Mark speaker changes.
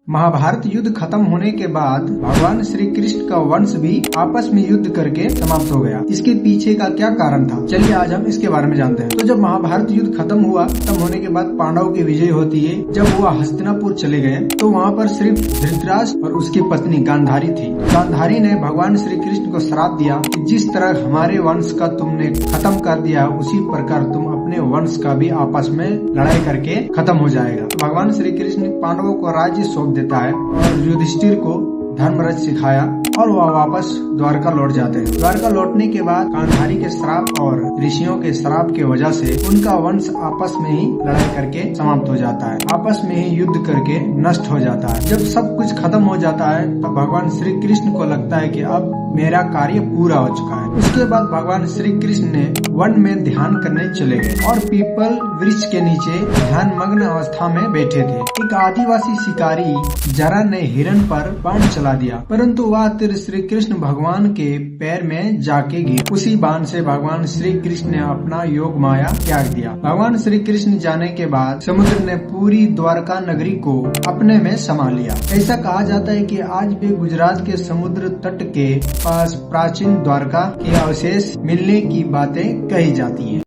Speaker 1: महाभारत युद्ध खत्म होने के बाद भगवान श्री कृष्ण का वंश भी आपस में युद्ध करके समाप्त हो गया। इसके पीछे का क्या कारण था, चलिए आज हम इसके बारे में जानते हैं। तो जब महाभारत युद्ध खत्म हुआ, खत्म होने के बाद पांडवों की विजय होती है। जब वो हस्तिनापुर चले गए तो वहाँ पर सिर्फ धृतराष्ट्र और उसकी पत्नी गांधारी थी। गांधारी ने भगवान श्री कृष्ण को श्राप दिया कि जिस तरह हमारे वंश का तुमने खत्म कर दिया, उसी प्रकार तुम अपने वंश का भी आपस में लड़ाई करके खत्म हो जाएगा। तो भगवान श्री कृष्ण पांडवों को राज्य सौंप देता है और युधिष्ठिर को धर्मरज सिखाया और वह वापस द्वारका लौट जाते हैं। द्वारका लौटने के बाद गांधारी के श्राप और ऋषियों के श्राप के वजह से उनका वंश आपस में ही लड़ाई करके समाप्त हो जाता है, आपस में ही युद्ध करके नष्ट हो जाता है। जब सब कुछ खत्म हो जाता है तब भगवान श्री कृष्ण को लगता है कि अब मेरा कार्य पूरा हो चुका है। उसके बाद भगवान श्री कृष्ण ने वन में ध्यान करने चले गए और पीपल वृक्ष के नीचे ध्यान मग्न अवस्था में बैठे थे। एक आदिवासी शिकारी जरा ने हिरण पर बाण चला दिया, परंतु वह तीर श्री कृष्ण भगवान के पैर में जाके गिरा। उसी बाण से भगवान श्री कृष्ण ने अपना योग माया त्याग दिया। भगवान श्री कृष्ण जाने के बाद समुद्र ने पूरी द्वारका नगरी को अपने में समा लिया। ऐसा कहा जाता है कि आज भी गुजरात के समुद्र तट के पास प्राचीन द्वारका के अवशेष मिलने की बातें कही जाती है।